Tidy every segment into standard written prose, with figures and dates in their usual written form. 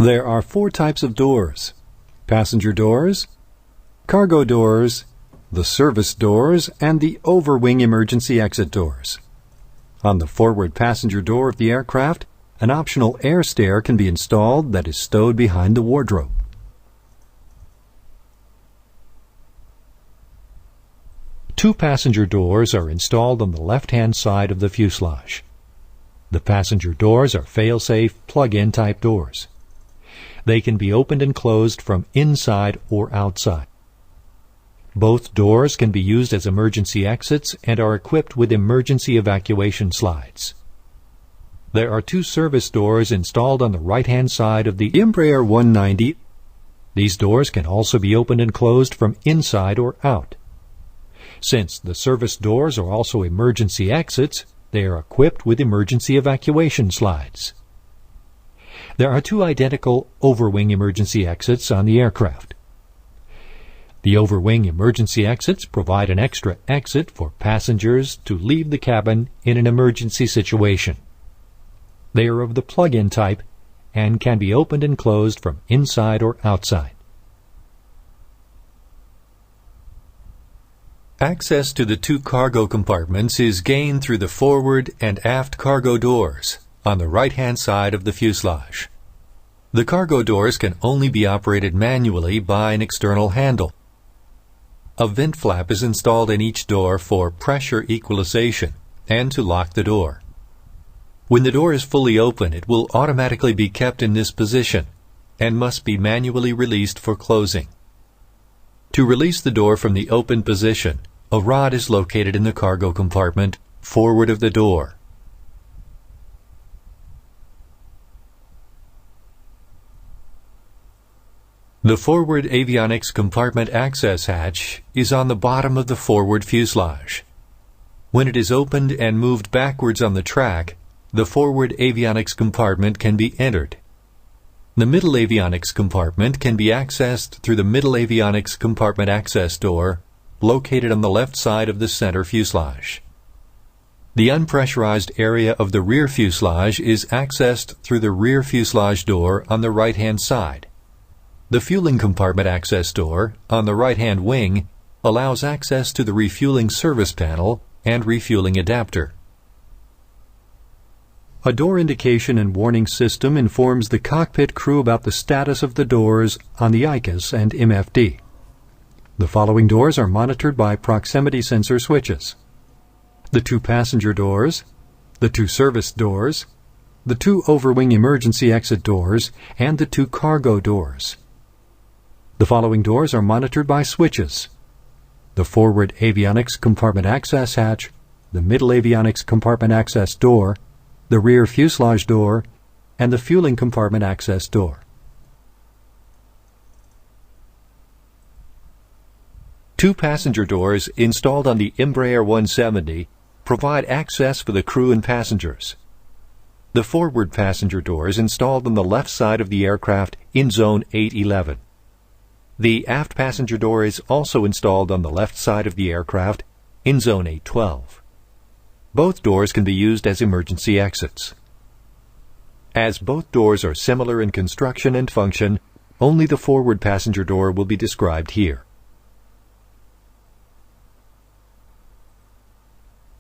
There are 4 types of doors: passenger doors, cargo doors, the service doors, and the overwing emergency exit doors. On the forward passenger door of the aircraft, an optional air stair can be installed that is stowed behind the wardrobe. Two passenger doors are installed on the left-hand side of the fuselage. The passenger doors are fail-safe, plug-in type doors. They can be opened and closed from inside or outside. Both doors can be used as emergency exits and are equipped with emergency evacuation slides. There are 2 service doors installed on the right-hand side of the Embraer E190. These doors can also be opened and closed from inside or out. Since the service doors are also emergency exits, they are equipped with emergency evacuation slides. There are 2 identical overwing emergency exits on the aircraft. The overwing emergency exits provide an extra exit for passengers to leave the cabin in an emergency situation. They are of the plug-in type and can be opened and closed from inside or outside. Access to the 2 cargo compartments is gained through the forward and aft cargo doors on the right-hand side of the fuselage. The cargo doors can only be operated manually by an external handle. A vent flap is installed in each door for pressure equalization and to lock the door. When the door is fully open, it will automatically be kept in this position and must be manually released for closing. To release the door from the open position, a rod is located in the cargo compartment forward of the door. The forward avionics compartment access hatch is on the bottom of the forward fuselage. When it is opened and moved backwards on the track, the forward avionics compartment can be entered. The middle avionics compartment can be accessed through the middle avionics compartment access door located on the left side of the center fuselage. The unpressurized area of the rear fuselage is accessed through the rear fuselage door on the right-hand side. The fueling compartment access door on the right-hand wing allows access to the refueling service panel and refueling adapter. A door indication and warning system informs the cockpit crew about the status of the doors on the ICAS and MFD. The following doors are monitored by proximity sensor switches: the 2 passenger doors, the 2 service doors, the 2 overwing emergency exit doors, and the 2 cargo doors. The following doors are monitored by switches: the forward avionics compartment access hatch, the middle avionics compartment access door, the rear fuselage door, and the fueling compartment access door. 2 passenger doors installed on the Embraer E190 provide access for the crew and passengers. The forward passenger door is installed on the left side of the aircraft in zone 811. The aft passenger door is also installed on the left side of the aircraft in zone 812. Both doors can be used as emergency exits. As both doors are similar in construction and function, only the forward passenger door will be described here.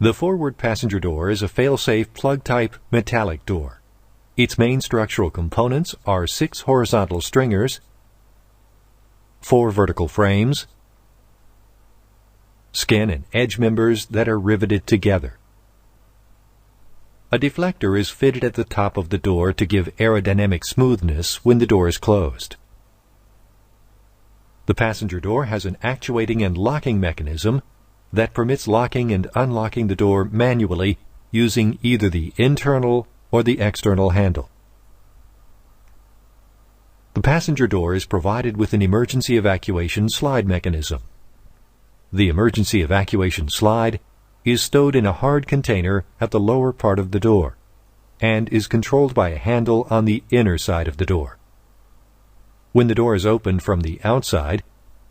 The forward passenger door is a fail-safe plug-type metallic door. Its main structural components are 6 horizontal stringers, 4 vertical frames, skin and edge members that are riveted together. A deflector is fitted at the top of the door to give aerodynamic smoothness when the door is closed. The passenger door has an actuating and locking mechanism that permits locking and unlocking the door manually using either the internal or the external handle. The passenger door is provided with an emergency evacuation slide mechanism. The emergency evacuation slide is stowed in a hard container at the lower part of the door and is controlled by a handle on the inner side of the door. When the door is opened from the outside,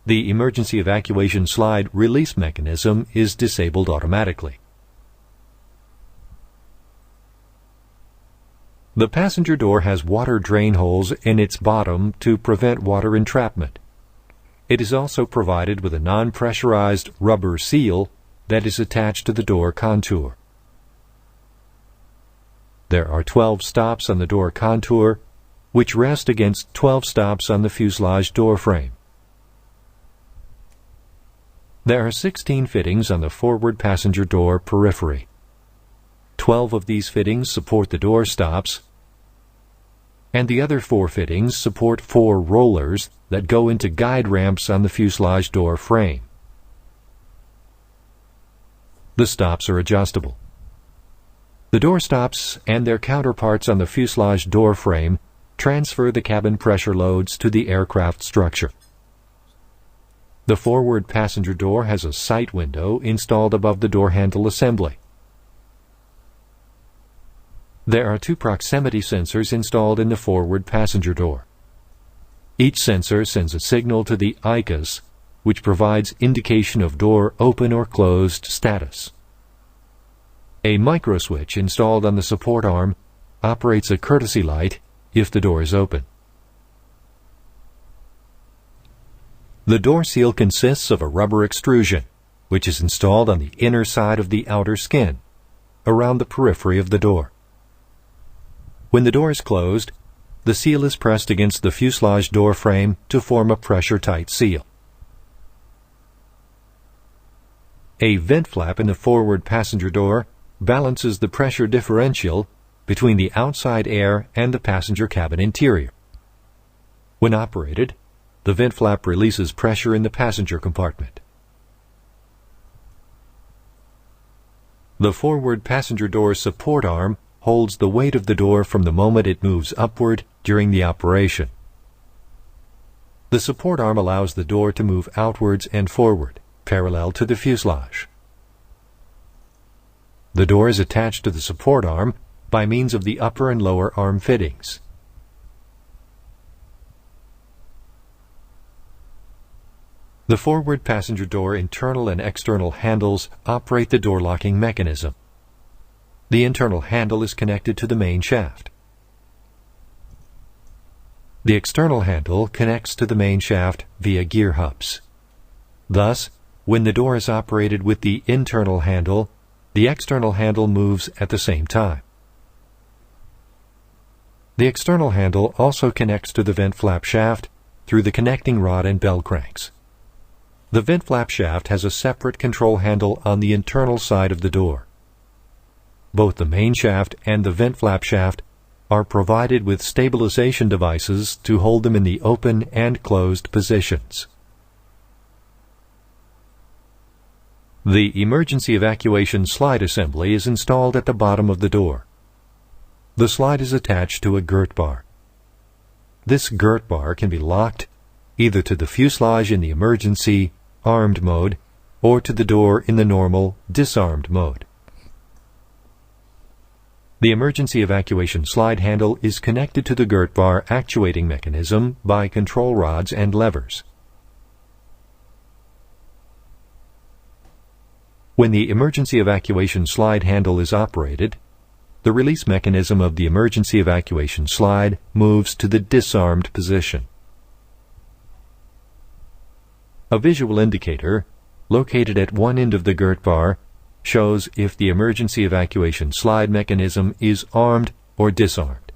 the emergency evacuation slide release mechanism is disabled automatically. The passenger door has water drain holes in its bottom to prevent water entrapment. It is also provided with a non-pressurized rubber seal that is attached to the door contour. There are 12 stops on the door contour, which rest against 12 stops on the fuselage door frame. There are 16 fittings on the forward passenger door periphery. 12 of these fittings support the door stops, and the other 4 fittings support 4 rollers that go into guide ramps on the fuselage door frame. The stops are adjustable. The door stops and their counterparts on the fuselage door frame transfer the cabin pressure loads to the aircraft structure. The forward passenger door has a sight window installed above the door handle assembly. There are 2 proximity sensors installed in the forward passenger door. Each sensor sends a signal to the ICUS, which provides indication of door open or closed status. A microswitch installed on the support arm operates a courtesy light if the door is open. The door seal consists of a rubber extrusion, which is installed on the inner side of the outer skin, around the periphery of the door. When the door is closed, the seal is pressed against the fuselage door frame to form a pressure-tight seal. A vent flap in the forward passenger door balances the pressure differential between the outside air and the passenger cabin interior. When operated, the vent flap releases pressure in the passenger compartment. The forward passenger door support arm holds the weight of the door from the moment it moves upward during the operation. The support arm allows the door to move outwards and forward, parallel to the fuselage. The door is attached to the support arm by means of the upper and lower arm fittings. The forward passenger door internal and external handles operate the door locking mechanism. The internal handle is connected to the main shaft. The external handle connects to the main shaft via gear hubs. Thus, when the door is operated with the internal handle, the external handle moves at the same time. The external handle also connects to the vent flap shaft through the connecting rod and bell cranks. The vent flap shaft has a separate control handle on the internal side of the door. Both the main shaft and the vent flap shaft are provided with stabilization devices to hold them in the open and closed positions. The emergency evacuation slide assembly is installed at the bottom of the door. The slide is attached to a girt bar. This girt bar can be locked either to the fuselage in the emergency armed mode or to the door in the normal disarmed mode. The emergency evacuation slide handle is connected to the girt bar actuating mechanism by control rods and levers. When the emergency evacuation slide handle is operated, the release mechanism of the emergency evacuation slide moves to the disarmed position. A visual indicator, located at one end of the girt bar, shows if the emergency evacuation slide mechanism is armed or disarmed.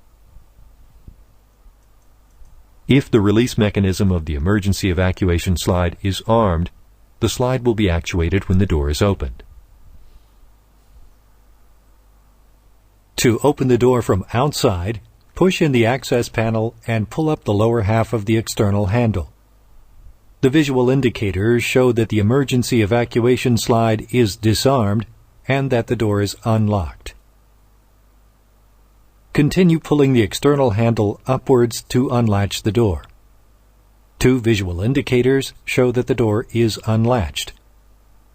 If the release mechanism of the emergency evacuation slide is armed, the slide will be actuated when the door is opened. To open the door from outside, push in the access panel and pull up the lower half of the external handle. The visual indicators show that the emergency evacuation slide is disarmed and that the door is unlocked. Continue pulling the external handle upwards to unlatch the door. 2 visual indicators show that the door is unlatched.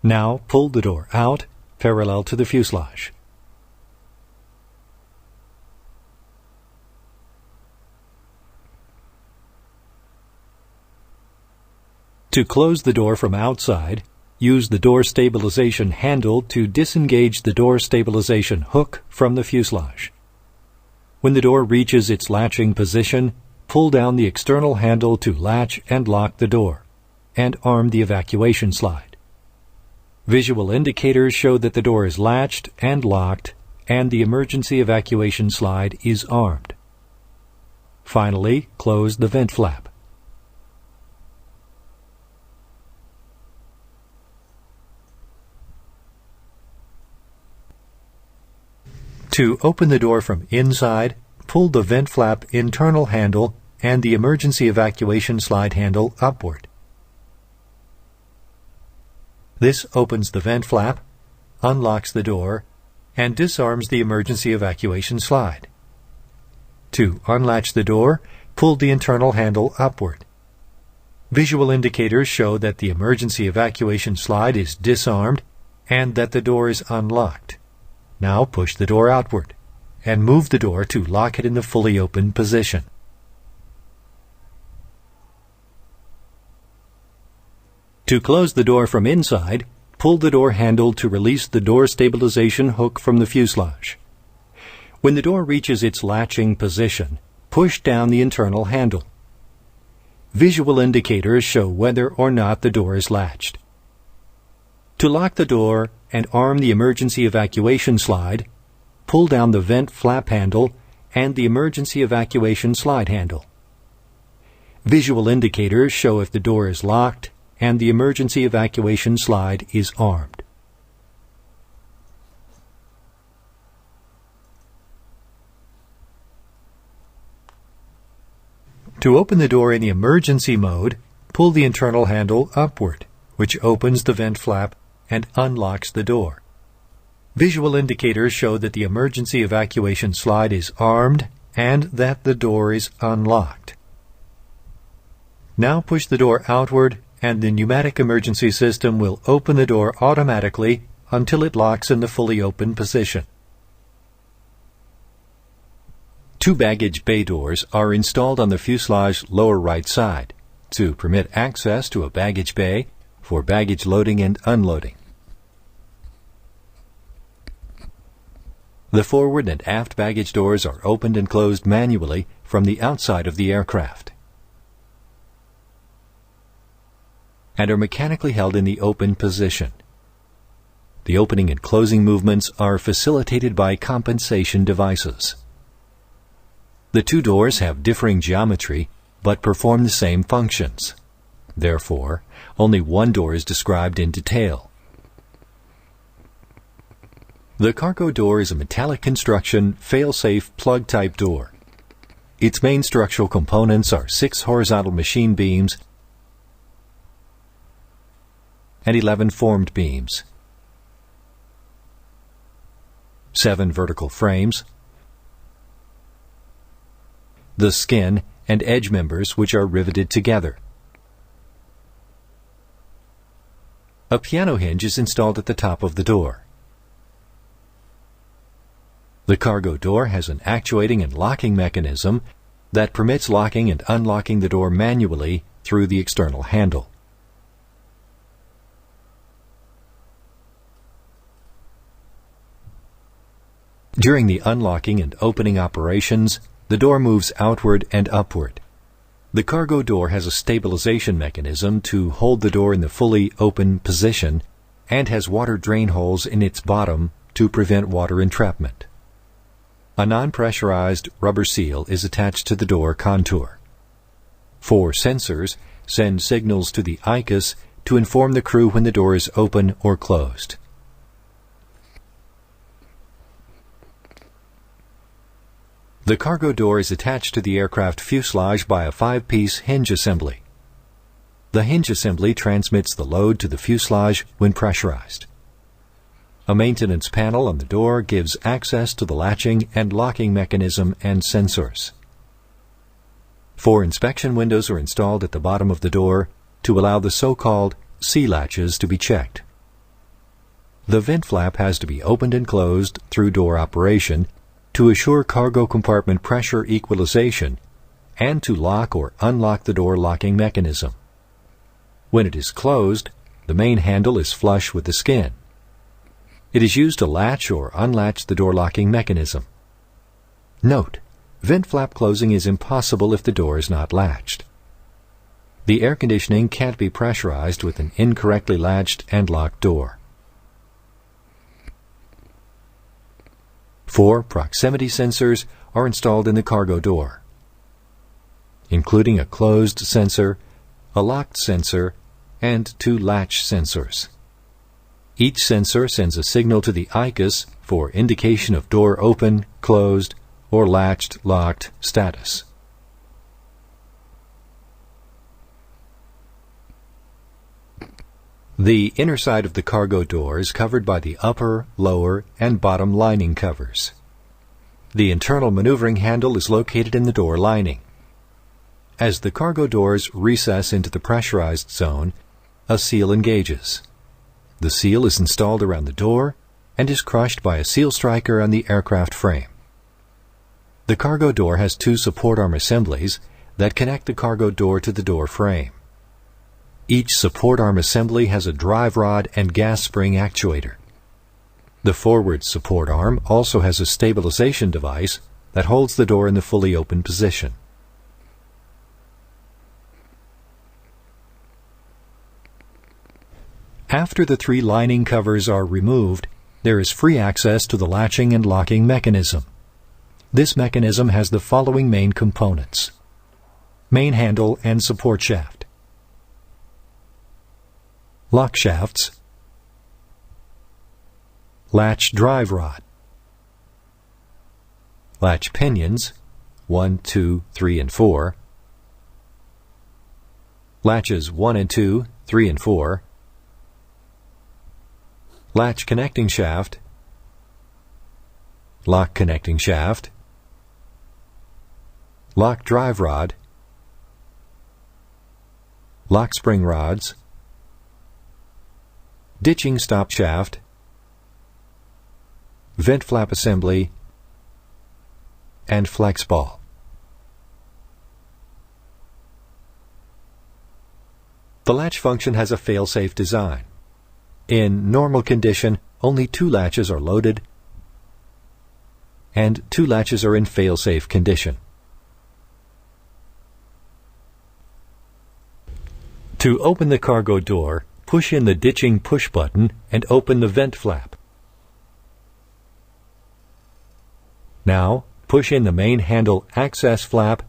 Now pull the door out, parallel to the fuselage. To close the door from outside, use the door stabilization handle to disengage the door stabilization hook from the fuselage. When the door reaches its latching position, pull down the external handle to latch and lock the door, and arm the evacuation slide. Visual indicators show that the door is latched and locked, and the emergency evacuation slide is armed. Finally, close the vent flap. To open the door from inside, pull the vent flap internal handle and the emergency evacuation slide handle upward. This opens the vent flap, unlocks the door, and disarms the emergency evacuation slide. To unlatch the door, pull the internal handle upward. Visual indicators show that the emergency evacuation slide is disarmed and that the door is unlocked. Now push the door outward and move the door to lock it in the fully open position. To close the door from inside, pull the door handle to release the door stabilization hook from the fuselage. When the door reaches its latching position, push down the internal handle. Visual indicators show whether or not the door is latched. To lock the door and arm the emergency evacuation slide, pull down the vent flap handle and the emergency evacuation slide handle. Visual indicators show if the door is locked and the emergency evacuation slide is armed. To open the door in the emergency mode, pull the internal handle upward, which opens the vent flap and unlocks the door. Visual indicators show that the emergency evacuation slide is armed and that the door is unlocked. Now push the door outward and the pneumatic emergency system will open the door automatically until it locks in the fully open position. Two baggage bay doors are installed on the fuselage lower right side to permit access to a baggage bay for baggage loading and unloading. The forward and aft baggage doors are opened and closed manually from the outside of the aircraft and are mechanically held in the open position. The opening and closing movements are facilitated by compensation devices. The two doors have differing geometry but perform the same functions. Therefore, only one door is described in detail. The cargo door is a metallic construction, fail-safe plug-type door. Its main structural components are 6 horizontal machine beams and 11 formed beams, 7 vertical frames, the skin and edge members which are riveted together. A piano hinge is installed at the top of the door. The cargo door has an actuating and locking mechanism that permits locking and unlocking the door manually through the external handle. During the unlocking and opening operations, the door moves outward and upward. The cargo door has a stabilization mechanism to hold the door in the fully open position and has water drain holes in its bottom to prevent water entrapment. A non-pressurized rubber seal is attached to the door contour. 4 sensors send signals to the ICUS to inform the crew when the door is open or closed. The cargo door is attached to the aircraft fuselage by a 5-piece hinge assembly. The hinge assembly transmits the load to the fuselage when pressurized. A maintenance panel on the door gives access to the latching and locking mechanism and sensors. 4 inspection windows are installed at the bottom of the door to allow the so-called C latches to be checked. The vent flap has to be opened and closed through door operation to assure cargo compartment pressure equalization and to lock or unlock the door locking mechanism. When it is closed, the main handle is flush with the skin. It is used to latch or unlatch the door locking mechanism. Note Vent flap closing is impossible if the door is not latched. The air conditioning can't be pressurized with an incorrectly latched and locked door. 4 proximity sensors are installed in the cargo door, including a closed sensor, a locked sensor, and 2 latch sensors. Each sensor sends a signal to the ICUS for indication of door open, closed, or latched, locked status. The inner side of the cargo door is covered by the upper, lower, and bottom lining covers. The internal maneuvering handle is located in the door lining. As the cargo doors recess into the pressurized zone, a seal engages. The seal is installed around the door and is crushed by a seal striker on the aircraft frame. The cargo door has 2 support arm assemblies that connect the cargo door to the door frame. Each support arm assembly has a drive rod and gas spring actuator. The forward support arm also has a stabilization device that holds the door in the fully open position. After the 3 lining covers are removed, there is free access to the latching and locking mechanism. This mechanism has the following main components: main handle and support shaft, lock shafts, latch drive rod, latch pinions 1, 2, 3, and 4, latches 1 and 2, 3 and 4, latch connecting shaft, lock connecting shaft, lock drive rod, lock spring rods, ditching stop shaft, vent flap assembly, and flex ball. The latch function has a fail-safe design. In normal condition, only 2 latches are loaded and 2 latches are in fail-safe condition. To open the cargo door, push in the ditching push button and open the vent flap. Now, push in the main handle access flap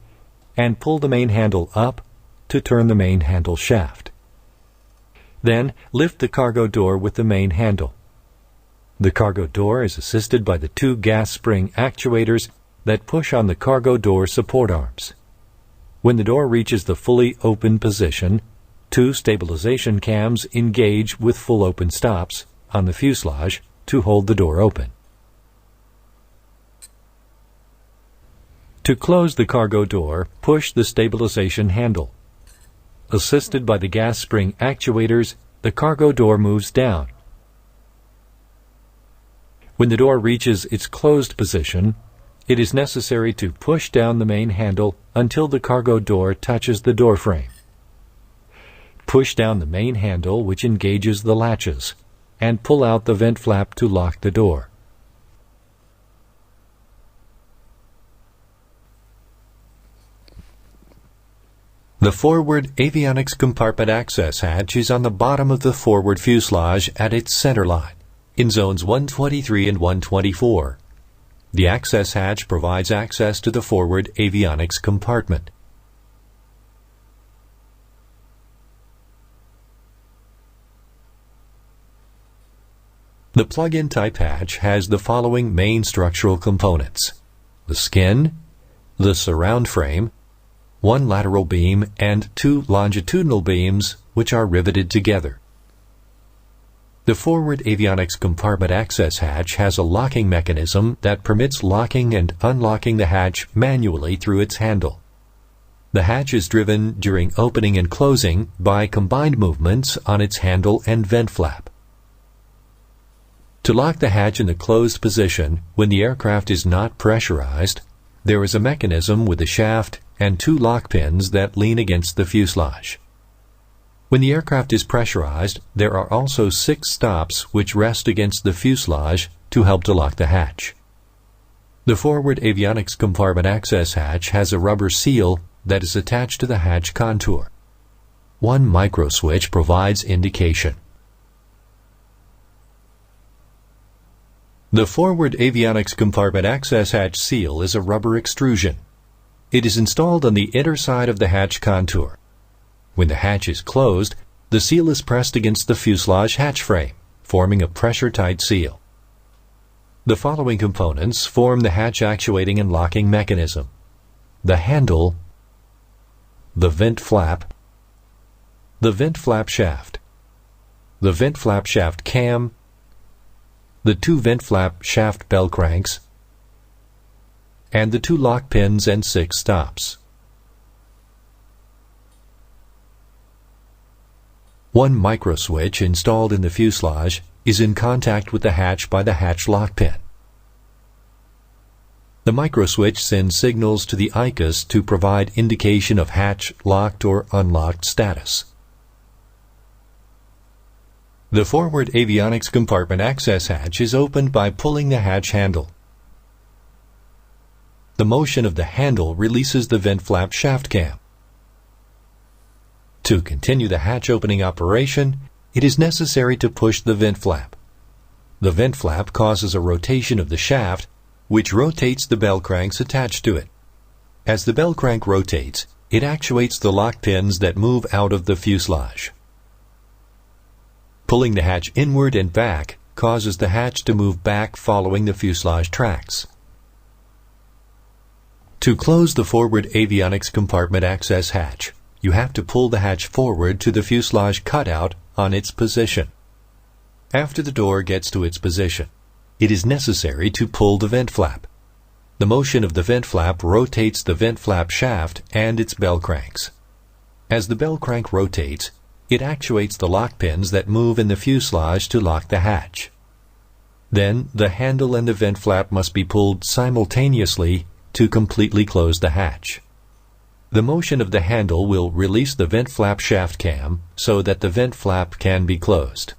and pull the main handle up to turn the main handle shaft. Then, lift the cargo door with the main handle. The cargo door is assisted by the 2 gas spring actuators that push on the cargo door support arms. When the door reaches the fully open position, 2 stabilization cams engage with full open stops on the fuselage to hold the door open. To close the cargo door, push the stabilization handle. Assisted by the gas spring actuators, the cargo door moves down. When the door reaches its closed position, it is necessary to push down the main handle until the cargo door touches the door frame. Push down the main handle, which engages the latches, and pull out the vent flap to lock the door. The forward avionics compartment access hatch is on the bottom of the forward fuselage at its center line, in zones 123 and 124. The access hatch provides access to the forward avionics compartment. The plug-in type hatch has the following main structural components: the skin, the surround frame, 1 lateral beam, and 2 longitudinal beams which are riveted together. The forward avionics compartment access hatch has a locking mechanism that permits locking and unlocking the hatch manually through its handle. The hatch is driven during opening and closing by combined movements on its handle and vent flap. To lock the hatch in the closed position when the aircraft is not pressurized, there is a mechanism with a shaft and 2 lock pins that lean against the fuselage. When the aircraft is pressurized, there are also 6 stops which rest against the fuselage to help to lock the hatch. The forward avionics compartment access hatch has a rubber seal that is attached to the hatch contour. One micro switch provides indication. The forward avionics compartment access hatch seal is a rubber extrusion. It is installed on the inner side of the hatch contour. When the hatch is closed, the seal is pressed against the fuselage hatch frame, forming a pressure-tight seal. The following components form the hatch actuating and locking mechanism: the handle, the vent flap shaft, the vent flap shaft cam, the two vent flap shaft bell cranks, and the two lock pins and 6 stops. One micro switch installed in the fuselage is in contact with the hatch by the hatch lock pin. The micro switch sends signals to the ICUS to provide indication of hatch locked or unlocked status. The forward avionics compartment access hatch is opened by pulling the hatch handle. The motion of the handle releases the vent flap shaft cam. To continue the hatch opening operation, it is necessary to push the vent flap. The vent flap causes a rotation of the shaft, which rotates the bell cranks attached to it. As the bell crank rotates, it actuates the lock pins that move out of the fuselage. Pulling the hatch inward and back causes the hatch to move back following the fuselage tracks. To close the forward avionics compartment access hatch, you have to pull the hatch forward to the fuselage cutout on its position. After the door gets to its position, it is necessary to pull the vent flap. The motion of the vent flap rotates the vent flap shaft and its bell cranks. As the bell crank rotates, it actuates the lock pins that move in the fuselage to lock the hatch. Then the handle and the vent flap must be pulled simultaneously to completely close the hatch. The motion of the handle will release the vent flap shaft cam so that the vent flap can be closed.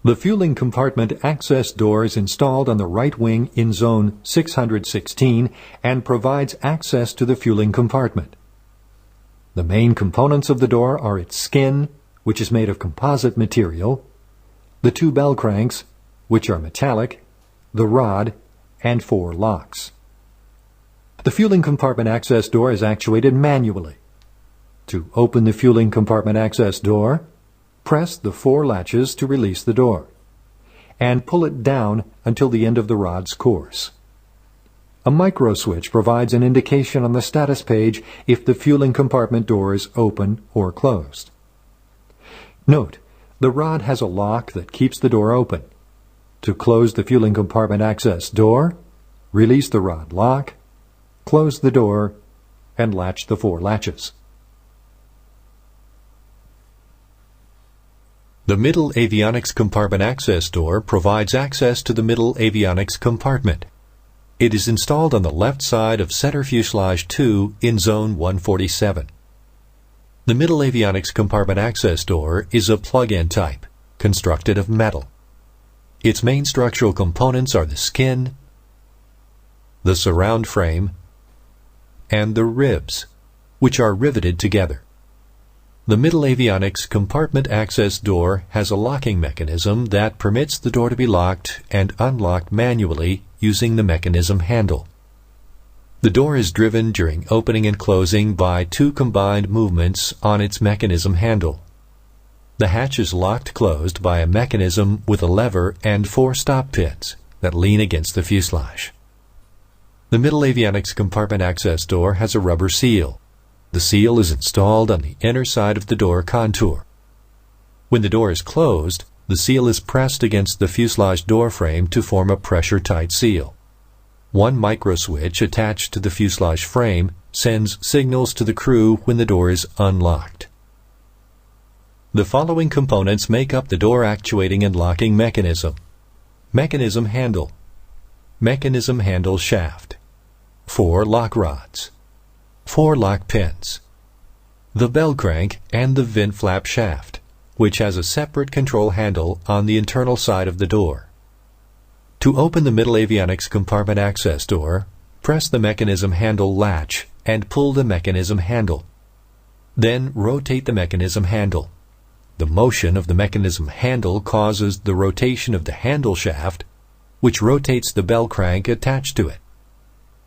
The fueling compartment access door is installed on the right wing in zone 616 and provides access to the fueling compartment. The main components of the door are its skin, which is made of composite material, the 2 bell cranks, which are metallic, the rod, and 4 locks. The fueling compartment access door is actuated manually. To open the fueling compartment access door, press the 4 latches to release the door, and pull it down until the end of the rod's course. A micro switch provides an indication on the status page if the fueling compartment door is open or closed. Note, the rod has a lock that keeps the door open. To close the fueling compartment access door, release the rod lock, close the door, and latch the 4 latches. The middle avionics compartment access door provides access to the middle avionics compartment. It is installed on the left side of center fuselage 2 in zone 147. The middle avionics compartment access door is a plug-in type, constructed of metal. Its main structural components are the skin, the surround frame, and the ribs, which are riveted together. The middle avionics compartment access door has a locking mechanism that permits the door to be locked and unlocked manually using the mechanism handle. The door is driven during opening and closing by 2 combined movements on its mechanism handle. The hatch is locked closed by a mechanism with a lever and 4 stop pins that lean against the fuselage. The middle avionics compartment access door has a rubber seal. The seal is installed on the inner side of the door contour. When the door is closed, the seal is pressed against the fuselage door frame to form a pressure-tight seal. One micro switch attached to the fuselage frame sends signals to the crew when the door is unlocked. The following components make up the door actuating and locking mechanism: mechanism handle, mechanism handle shaft, 4 lock rods, 4 lock pins, the bell crank, and the vent flap shaft, which has a separate control handle on the internal side of the door. To open the middle avionics compartment access door, press the mechanism handle latch and pull the mechanism handle. Then rotate the mechanism handle. The motion of the mechanism handle causes the rotation of the handle shaft, which rotates the bell crank attached to it.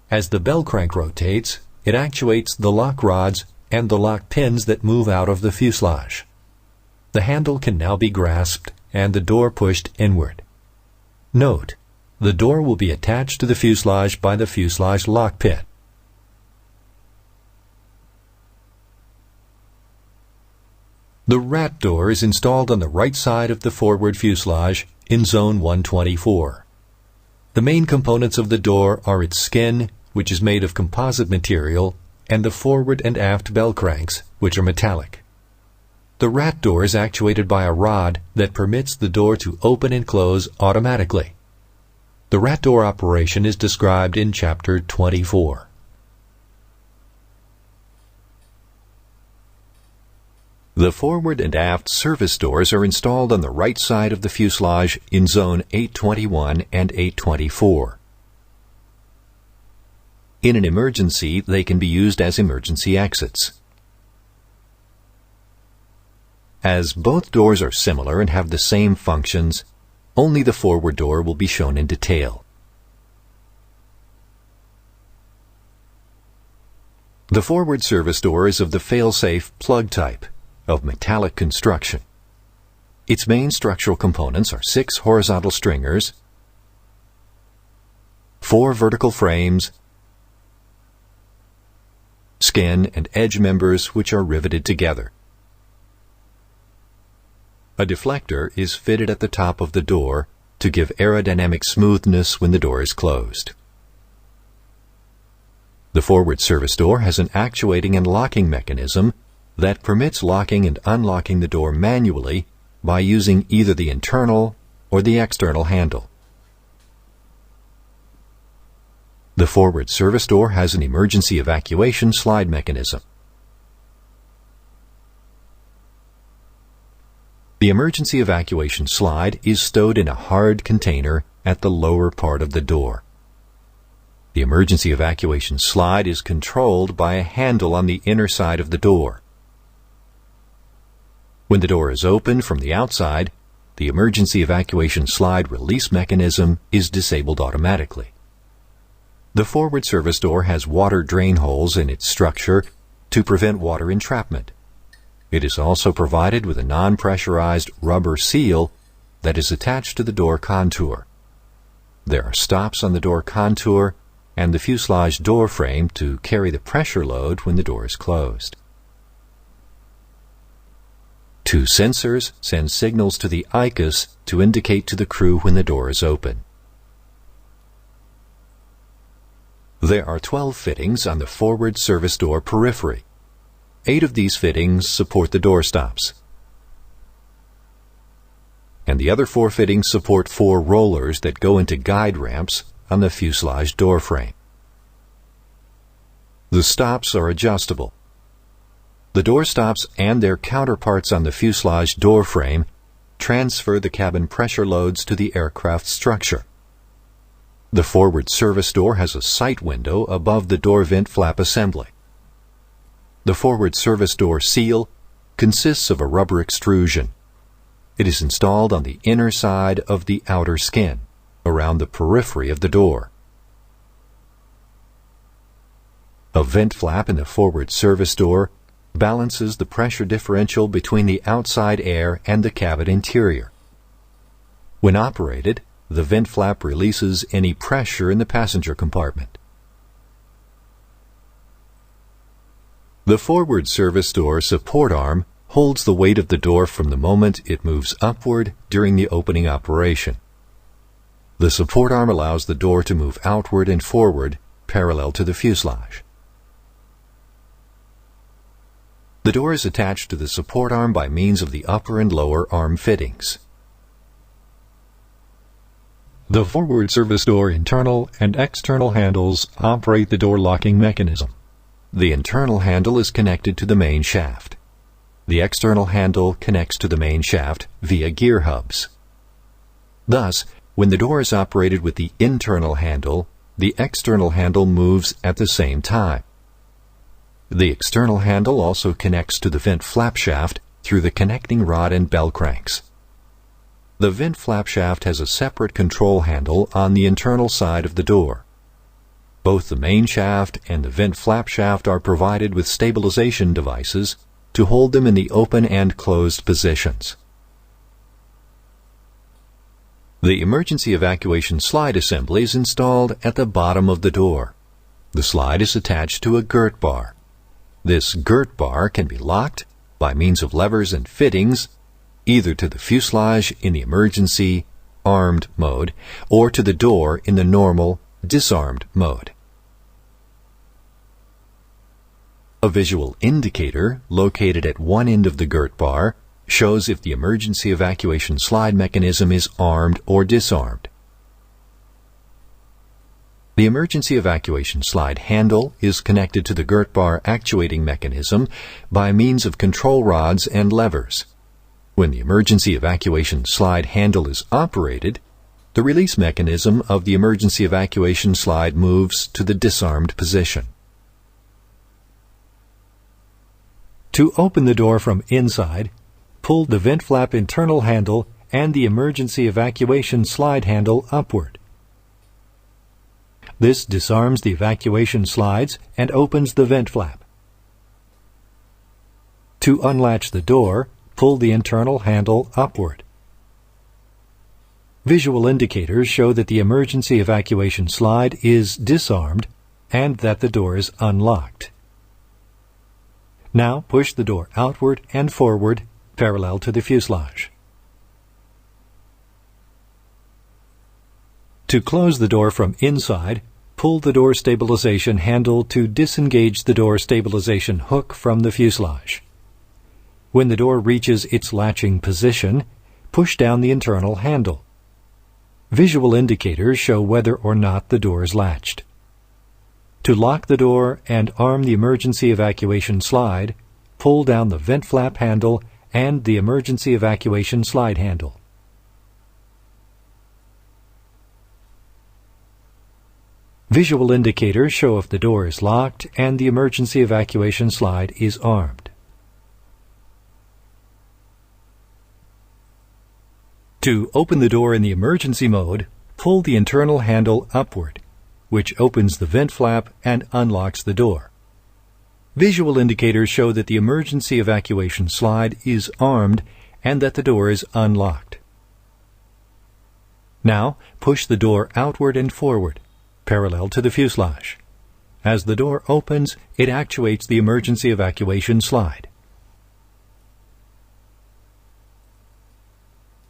As the bell crank rotates, it actuates the lock rods and the lock pins that move out of the fuselage. The handle can now be grasped and the door pushed inward. Note, the door will be attached to the fuselage by the fuselage lock pin. The rat door is installed on the right side of the forward fuselage in zone 124. The main components of the door are its skin, which is made of composite material, and the forward and aft bell cranks, which are metallic. The rat door is actuated by a rod that permits the door to open and close automatically. The rat door operation is described in Chapter 24. The forward and aft service doors are installed on the right side of the fuselage in zone 821 and 824. In an emergency, they can be used as emergency exits. As both doors are similar and have the same functions, only the forward door will be shown in detail. The forward service door is of the fail-safe plug type, of metallic construction. Its main structural components are 6 horizontal stringers, 4 vertical frames, skin and edge members which are riveted together. A deflector is fitted at the top of the door to give aerodynamic smoothness when the door is closed. The forward service door has an actuating and locking mechanism that permits locking and unlocking the door manually by using either the internal or the external handle. The forward service door has an emergency evacuation slide mechanism. The emergency evacuation slide is stowed in a hard container at the lower part of the door. The emergency evacuation slide is controlled by a handle on the inner side of the door. When the door is opened from the outside, the emergency evacuation slide release mechanism is disabled automatically. The forward service door has water drain holes in its structure to prevent water entrapment. It is also provided with a non-pressurized rubber seal that is attached to the door contour. There are stops on the door contour and the fuselage door frame to carry the pressure load when the door is closed. 2 sensors send signals to the ICUS to indicate to the crew when the door is open. There are 12 fittings on the forward service door periphery. 8 of these fittings support the door stops, and the other 4 fittings support 4 rollers that go into guide ramps on the fuselage door frame. The stops are adjustable. The door stops and their counterparts on the fuselage door frame transfer the cabin pressure loads to the aircraft structure. The forward service door has a sight window above the door vent flap assembly. The forward service door seal consists of a rubber extrusion. It is installed on the inner side of the outer skin, around the periphery of the door. A vent flap in the forward service door balances the pressure differential between the outside air and the cabin interior. When operated, the vent flap releases any pressure in the passenger compartment. The forward service door support arm holds the weight of the door from the moment it moves upward during the opening operation. The support arm allows the door to move outward and forward parallel to the fuselage. The door is attached to the support arm by means of the upper and lower arm fittings. The forward service door internal and external handles operate the door locking mechanism. The internal handle is connected to the main shaft. The external handle connects to the main shaft via gear hubs. Thus, When the door is operated with the internal handle, the external handle moves at the same time. The external handle also connects to the vent flap shaft through the connecting rod and bell cranks. The vent flap shaft has a separate control handle on the internal side of the door. Both the main shaft and the vent flap shaft are provided with stabilization devices to hold them in the open and closed positions. The emergency evacuation slide assembly is installed at the bottom of the door. The slide is attached to a girt bar. This girt bar can be locked by means of levers and fittings, either to the fuselage in the emergency armed mode or to the door in the normal disarmed mode. A visual indicator located at one end of the girt bar shows if the emergency evacuation slide mechanism is armed or disarmed. The emergency evacuation slide handle is connected to the girt bar actuating mechanism by means of control rods and levers. When the emergency evacuation slide handle is operated, the release mechanism of the emergency evacuation slide moves to the disarmed position. To open the door from inside, pull the vent flap internal handle and the emergency evacuation slide handle upward. This disarms the evacuation slides and opens the vent flap. To unlatch the door, pull the internal handle upward. Visual indicators show that the emergency evacuation slide is disarmed and that the door is unlocked. Now push the door outward and forward parallel to the fuselage. To close the door from inside, pull the door stabilization handle to disengage the door stabilization hook from the fuselage. When the door reaches its latching position, push down the internal handle. Visual indicators show whether or not the door is latched. To lock the door and arm the emergency evacuation slide, pull down the vent flap handle and the emergency evacuation slide handle. Visual indicators show if the door is locked and the emergency evacuation slide is armed. To open the door in the emergency mode, pull the internal handle upward, which opens the vent flap and unlocks the door. Visual indicators show that the emergency evacuation slide is armed and that the door is unlocked. Now, push the door outward and forward, parallel to the fuselage. As the door opens, it actuates the emergency evacuation slide.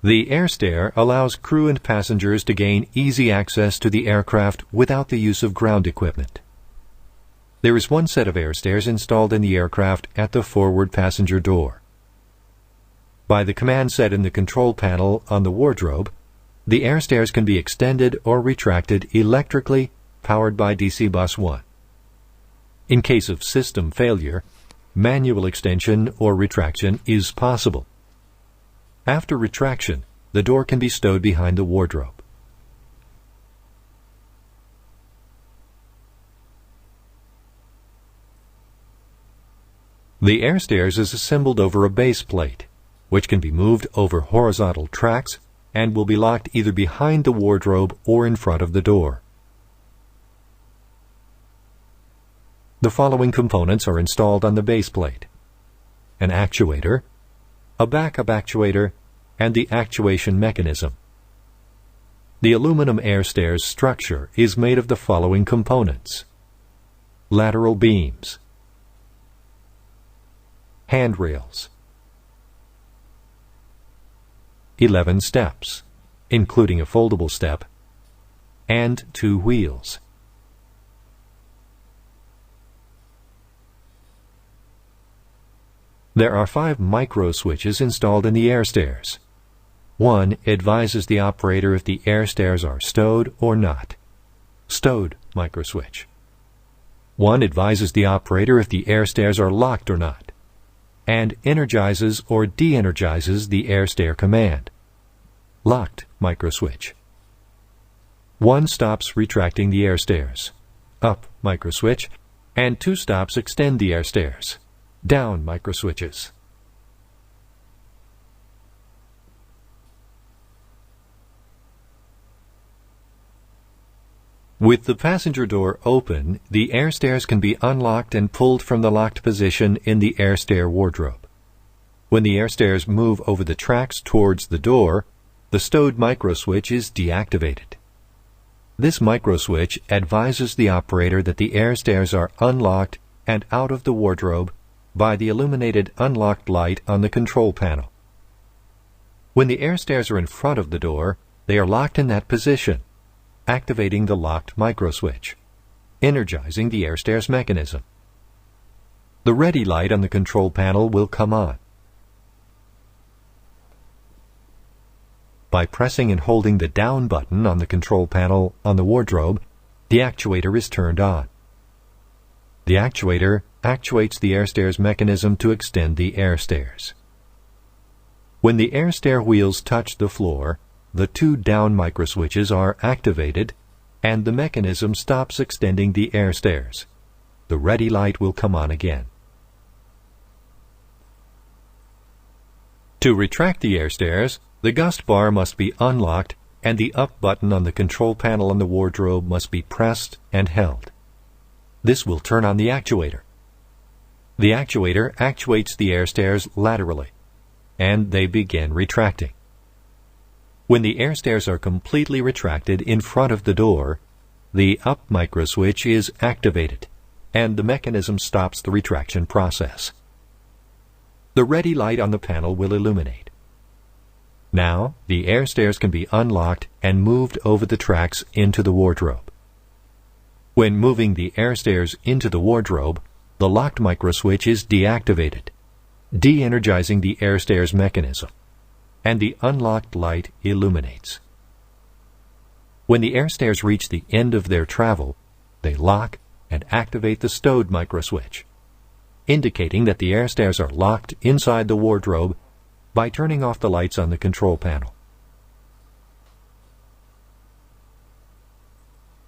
The air stair allows crew and passengers to gain easy access to the aircraft without the use of ground equipment. There is one set of air stairs installed in the aircraft at the forward passenger door. By the command set in the control panel on the wardrobe, the air stairs can be extended or retracted electrically, powered by DC bus 1. In case of system failure, manual extension or retraction is possible. After retraction, the door can be stowed behind the wardrobe. The air stairs is assembled over a base plate, which can be moved over horizontal tracks and will be locked either behind the wardrobe or in front of the door. The following components are installed on the base plate: an actuator, a backup actuator, and the actuation mechanism. The aluminum air stairs structure is made of the following components: lateral beams, handrails, 11 steps, including a foldable step, and 2 wheels. There are 5 micro switches installed in the air stairs. One advises the operator if the air stairs are stowed or not. Stowed microswitch. One advises the operator if the air stairs are locked or not, and energizes or de-energizes the air stair command. Locked microswitch. 1 stops retracting the air stairs. Up microswitch, and 2 stops extend the air stairs. Down microswitches. With the passenger door open, the air stairs can be unlocked and pulled from the locked position in the air stair wardrobe. When the air stairs move over the tracks towards the door, the stowed microswitch is deactivated. This microswitch advises the operator that the air stairs are unlocked and out of the wardrobe by the illuminated unlocked light on the control panel. When the air stairs are in front of the door, they are locked in that position, activating the locked microswitch, energizing the air stairs mechanism. The ready light on the control panel will come on. By pressing and holding the down button on the control panel on the wardrobe, the actuator is turned on. The actuator actuates the air stairs mechanism to extend the air stairs. When the air stair wheels touch the floor, the 2 down microswitches are activated and the mechanism stops extending the air stairs. The ready light will come on again. To retract the air stairs, the gust bar must be unlocked and the up button on the control panel on the wardrobe must be pressed and held. This will turn on the actuator. The actuator actuates the air stairs laterally, and they begin retracting. When the air stairs are completely retracted in front of the door, the up microswitch is activated, and the mechanism stops the retraction process. The ready light on the panel will illuminate. Now, the air stairs can be unlocked and moved over the tracks into the wardrobe. When moving the air stairs into the wardrobe, the locked microswitch is deactivated, de-energizing the air stairs mechanism, and the unlocked light illuminates. When the air stairs reach the end of their travel, they lock and activate the stowed microswitch, indicating that the air stairs are locked inside the wardrobe by turning off the lights on the control panel.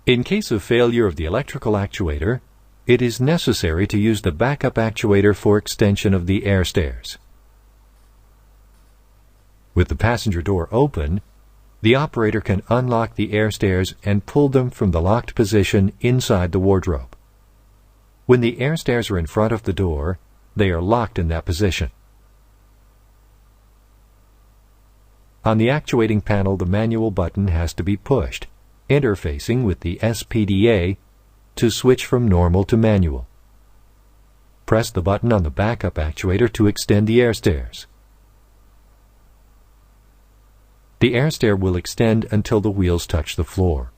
In case of failure of the electrical actuator, it is necessary to use the backup actuator for extension of the air stairs. With the passenger door open, the operator can unlock the air stairs and pull them from the locked position inside the wardrobe. When the air stairs are in front of the door, they are locked in that position. On the actuating panel, the manual button has to be pushed, interfacing with the SPDA to switch from normal to manual. Press the button on the backup actuator to extend the air stairs. The air stair will extend until the wheels touch the floor.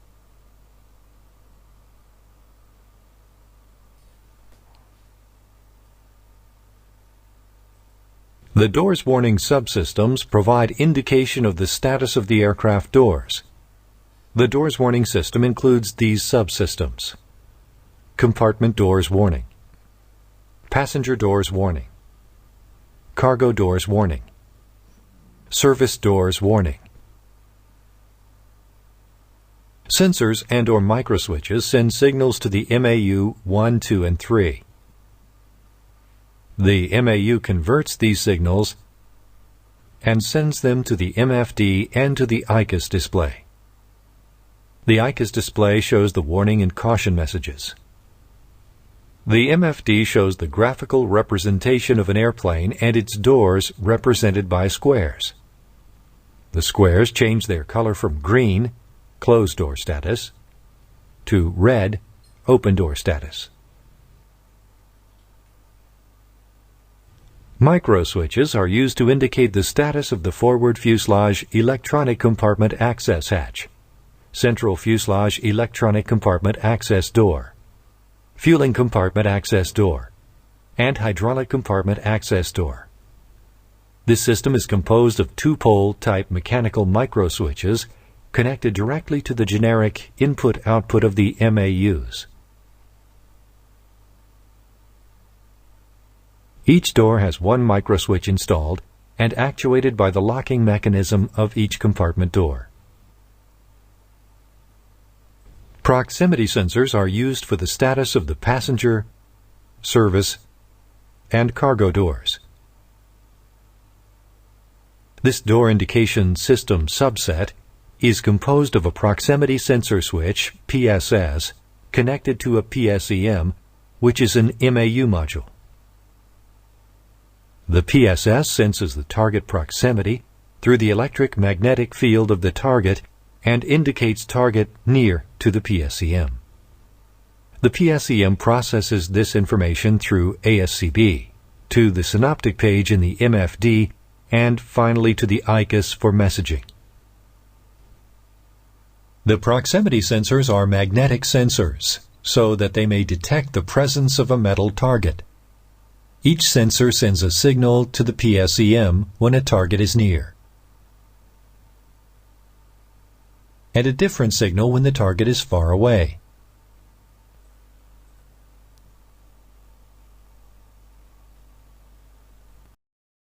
The doors warning subsystems provide indication of the status of the aircraft doors. The doors warning system includes these subsystems: compartment doors warning, passenger doors warning, cargo doors warning, service doors warning. Sensors and/or microswitches send signals to the MAU 1, 2, and 3. The MAU converts these signals and sends them to the MFD and to the ICAS display. The ICAS display shows the warning and caution messages. The MFD shows the graphical representation of an airplane and its doors represented by squares. The squares change their color from green, closed door status, to red, open door status. Microswitches are used to indicate the status of the forward fuselage electronic compartment access hatch, central fuselage electronic compartment access door, fueling compartment access door, and hydraulic compartment access door. This system is composed of 2-pole type mechanical microswitches connected directly to the generic input-output of the MAUs. Each door has one microswitch installed and actuated by the locking mechanism of each compartment door. Proximity sensors are used for the status of the passenger, service, and cargo doors. This door indication system subset is composed of a proximity sensor switch, PSS, connected to a PSEM, which is an MAU module. The PSS senses the target proximity through the electric magnetic field of the target and indicates target near to the PSEM. The PSEM processes this information through ASCB to the synoptic page in the MFD and finally to the ICUS for messaging. The proximity sensors are magnetic sensors so that they may detect the presence of a metal target. Each sensor sends a signal to the PSEM when a target is near, and a different signal when the target is far away.